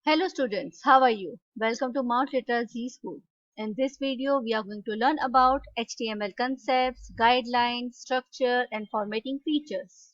Hello students, how are you? Welcome to Mount Literacy School. In this video, we are going to learn about HTML concepts, guidelines, structure and formatting features.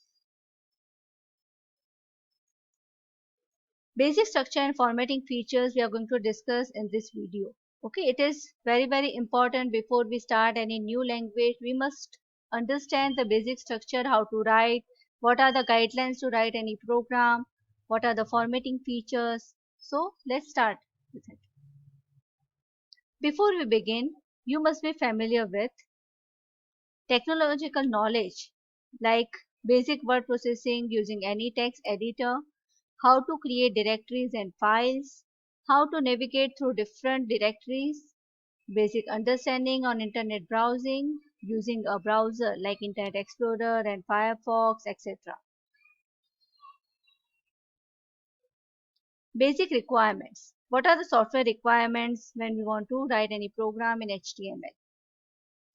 Basic structure and formatting features we are going to discuss in this video. Okay, it is very important before we start any new language. We must understand the basic structure, how to write, what are the guidelines to write any program, what are the formatting features. So let's start with it. Before we begin, you must be familiar with technological knowledge like basic word processing using any text editor, how to create directories and files, how to navigate through different directories, basic understanding on internet browsing using a browser like Internet Explorer and Firefox, etc. Basic requirements. What are the software requirements when we want to write any program in HTML?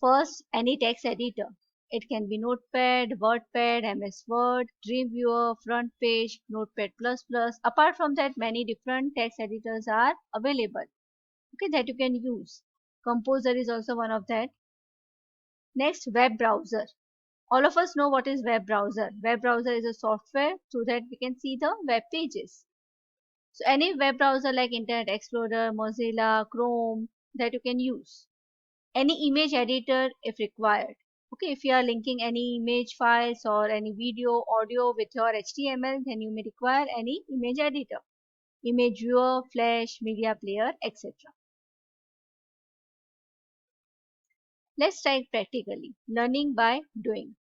First, any text editor. It can be Notepad, WordPad, MS Word, Dreamweaver, FrontPage, Notepad++. Apart from that, many different text editors are available, okay, that you can use. Composer is also one of that. Next, web browser. All of us know what is web browser. Web browser is a software through that we can see the web pages. So any web browser like Internet Explorer, Mozilla, Chrome that you can use. Any image editor if required. Okay, if you are linking any image files or any video, audio with your HTML, then you may require any image editor, image viewer, flash, media player, etc. Let's start practically, learning by doing.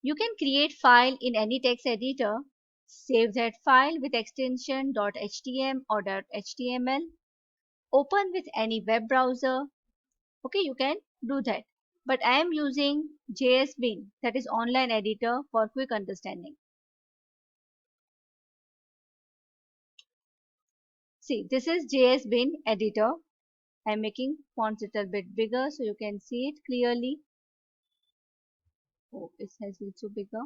You can create file in any text editor, save that file with extension .htm or .html, open with any web browser. Okay, you can do that. But I am using JSBin, that is online editor, for quick understanding. See, this is JSBin editor. I am making fonts a little bit bigger so you can see it clearly. Oh, it has little bigger.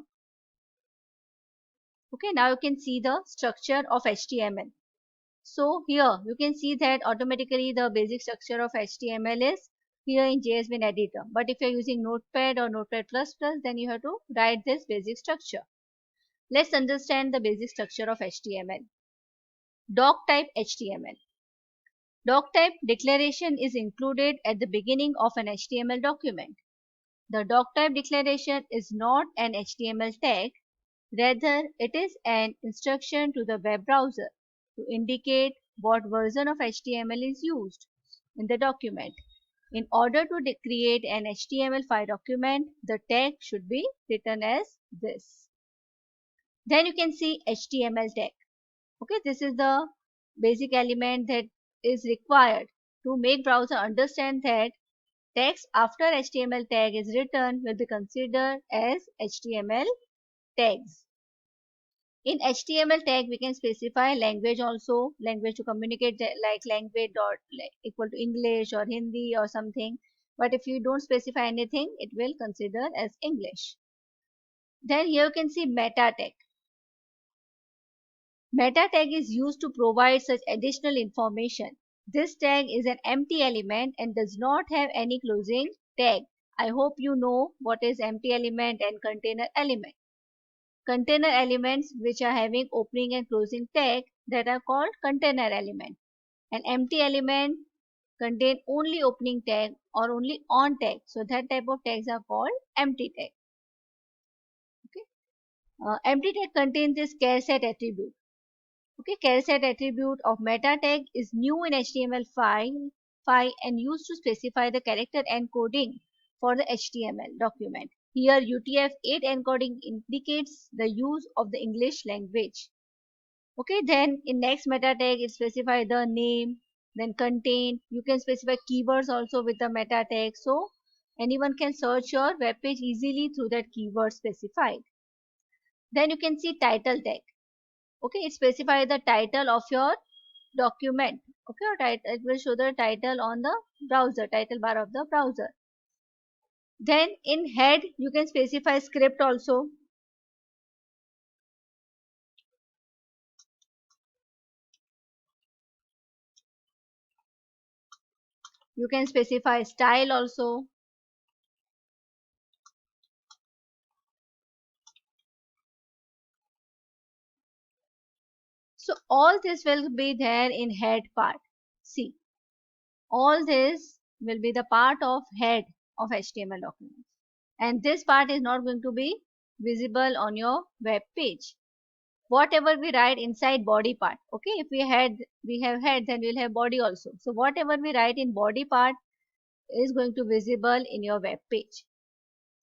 Okay, now you can see the structure of HTML. So here you can see that automatically the basic structure of HTML is here in JSBin editor. But if you are using Notepad or Notepad++, then you have to write this basic structure. Let's understand the basic structure of HTML. Doc type HTML. Doc type declaration is included at the beginning of an HTML document. The doc type declaration is not an HTML tag, rather it is an instruction to the web browser to indicate what version of HTML is used in the document. In order to create an HTML5 document, the tag should be written as this. Then you can see HTML tag. Okay, this is the basic element that is required to make browser understand that text after HTML tag is written will be considered as HTML tags. In HTML tag we can specify language also, language to communicate like language dot equal to English or Hindi or something. But if you don't specify anything, it will consider as English. Then here you can see meta tag. Meta tag is used to provide such additional information. This tag is an empty element and does not have any closing tag. I hope you know what is empty element and container element. Container elements which are having opening and closing tag, that are called container element. An empty element contain only opening tag or only on tag. So that type of tags are called empty tag. Okay. Empty tag contains this char set attribute. Okay, char set attribute of meta tag is new in HTML5 and used to specify the character encoding for the HTML document. Here UTF-8 encoding indicates the use of the English language. Okay, then in next meta tag it specify the name, then contain. You can specify keywords also with the meta tag, so anyone can search your web page easily through that keyword specified. Then you can see title tag. Okay, it specifies the title of your document. Okay, or it will show the title on the browser, title bar of the browser. Then in head you can specify script also. You can specify style also. So all this will be there in head part. See, all this will be the part of head of HTML document. And this part is not going to be visible on your web page. Whatever we write inside body part, okay, if we have head, then we'll have body also. So whatever we write in body part is going to visible in your web page.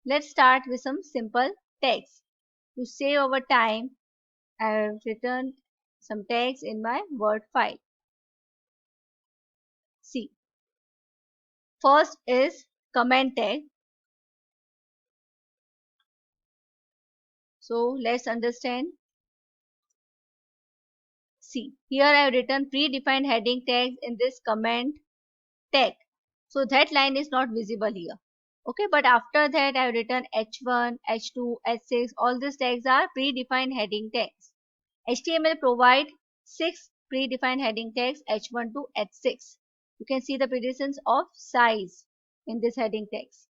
Let's start with some simple text. To save our time, I have written some text in my Word file. See, first is comment tag. So let's understand. See, here I have written predefined heading tags in this comment tag. So that line is not visible here. Okay, but after that I have written h1, h2, h6. All these tags are predefined heading tags. HTML provide 6 predefined heading tags h1 to h6. You can see the predictions of size in this heading tags.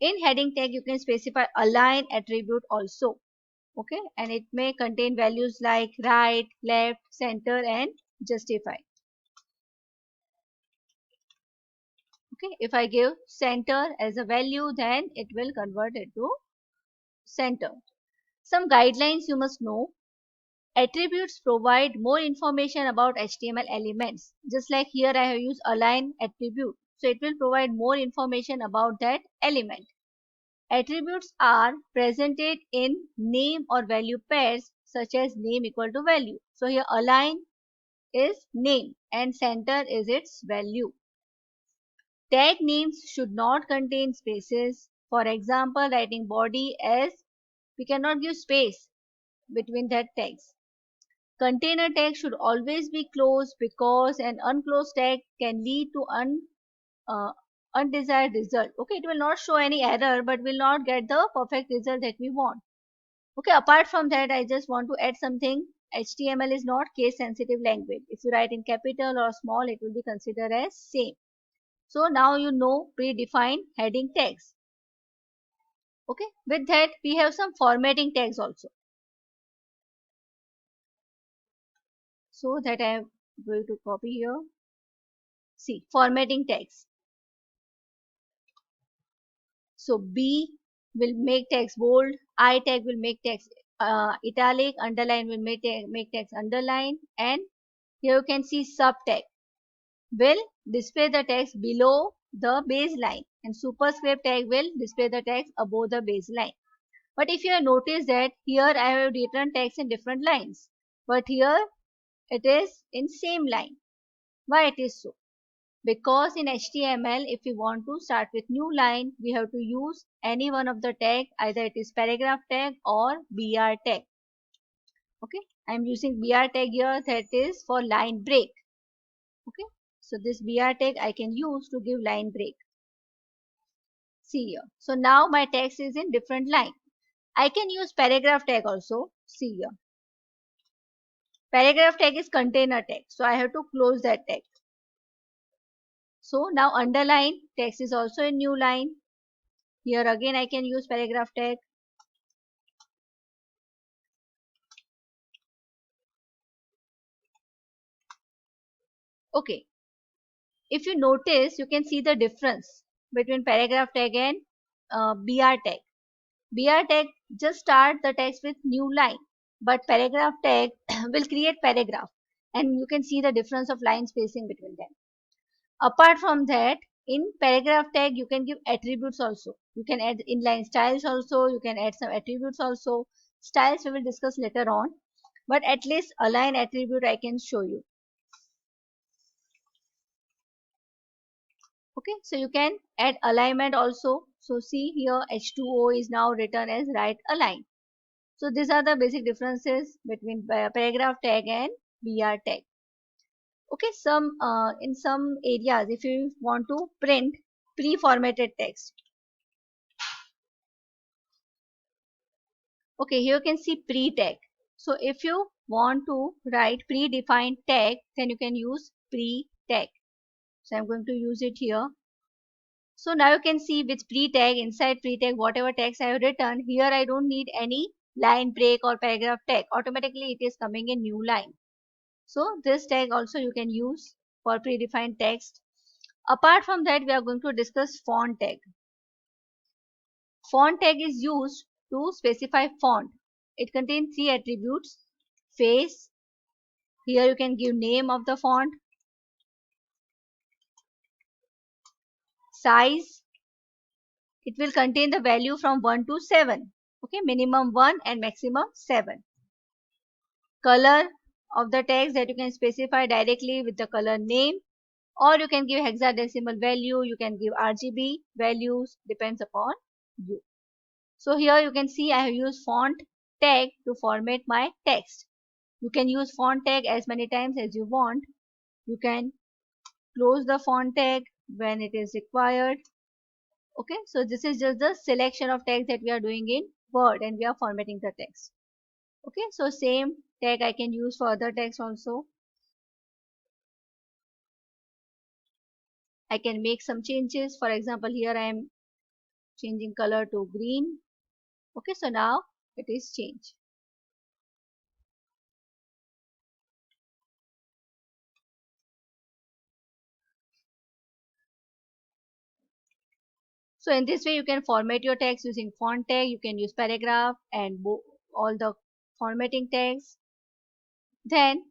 In heading tag, you can specify align attribute also. Okay, and it may contain values like right, left, center, and justify. Okay, if I give center as a value, then it will convert it to center. Some guidelines you must know. Attributes provide more information about HTML elements. Just like here I have used align attribute. So it will provide more information about that element. Attributes are presented in name or value pairs such as name equal to value. So here align is name and center is its value. Tag names should not contain spaces. For example, writing body as we cannot give space between that tags. Container tag should always be closed because an unclosed tag can lead to uh, undesired result. Okay, it will not show any error but will not get the perfect result that we want. Okay, apart from that, I just want to add something. HTML is not case sensitive language. If you write in capital or small, it will be considered as same. So now you know predefined heading tags. Okay, with that we have some formatting tags also. So that I am going to copy here. See, formatting tags. So B will make text bold, I tag will make text italic, underline will make text underline, and here you can see sub tag will display the text below the baseline and superscript tag will display the text above the baseline. But if you have noticed that here I have written text in different lines, but here it is in same line. Why it is so? Because in HTML, if we want to start with new line, we have to use any one of the tag, either it is paragraph tag or BR tag. Okay, I am using BR tag here, that is for line break. Okay, so this BR tag I can use to give line break. See here. So now my text is in different line. I can use paragraph tag also. See here. Paragraph tag is container tag. So I have to close that tag. So now underline text is also a new line. Here again I can use paragraph tag. Okay. If you notice, you can see the difference between paragraph tag and BR tag. BR tag just start the text with new line, but paragraph tag will create paragraph, and you can see the difference of line spacing between them. Apart from that, in paragraph tag you can give attributes also. You can add inline styles also, you can add some attributes also. Styles we will discuss later on, but at least align attribute I can show you. Okay, so you can add alignment also. So see here H2O is now written as right align. So these are the basic differences between paragraph tag and BR tag. Okay, some in some areas if you want to print pre-formatted text. Okay, here you can see pre-tag. So if you want to write predefined tag, then you can use pre-tag. So I'm going to use it here. So now you can see with pre-tag, inside pre-tag, whatever text I have written, here I don't need any line break or paragraph tag. Automatically it is coming in new line. So this tag also you can use for predefined text. Apart from that, we are going to discuss font tag. Font tag is used to specify font. It contains three attributes: face, here you can give name of the font; size, it will contain the value from 1 to 7. Okay, minimum 1 and maximum 7. Color of the text, that you can specify directly with the color name, or you can give hexadecimal value, you can give RGB values, depends upon you. So here you can see I have used font tag to format my text. You can use font tag as many times as you want. You can close the font tag when it is required. Okay, so this is just the selection of text that we are doing in Word, and we are formatting the text. Okay, so same tag I can use for other text also. I can make some changes. For example, here I am changing color to green. Okay, so now it is changed. So in this way you can format your text using font tag. You can use paragraph and all the formatting tags. Then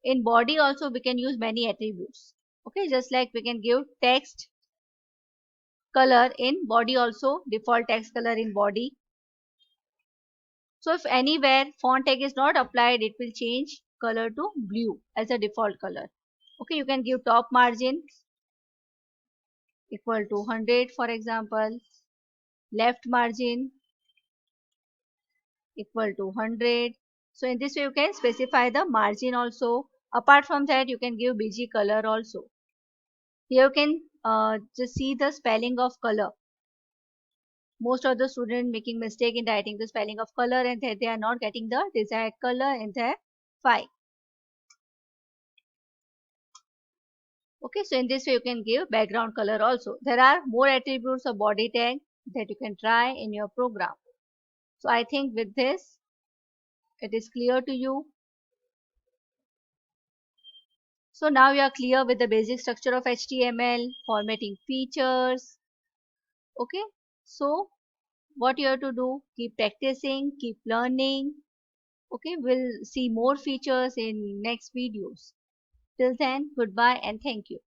in body also we can use many attributes. Okay, just like we can give text color in body also, default text color in body. So if anywhere font tag is not applied, it will change color to blue as a default color. Okay, you can give top margin equal to 100, for example, left margin equal to 100. So in this way you can specify the margin also. Apart from that, you can give BG color also. Here you can just see the spelling of color. Most of the students making mistake in writing the spelling of color, and that they are not getting the desired color in their file. Okay, so in this way you can give background color also. There are more attributes of body tag that you can try in your program. So I think with this it is clear to you. So now you are clear with the basic structure of HTML, formatting features. Okay, so what you have to do, keep practicing, keep learning. Okay, we'll see more features in next videos. Till then, goodbye and thank you.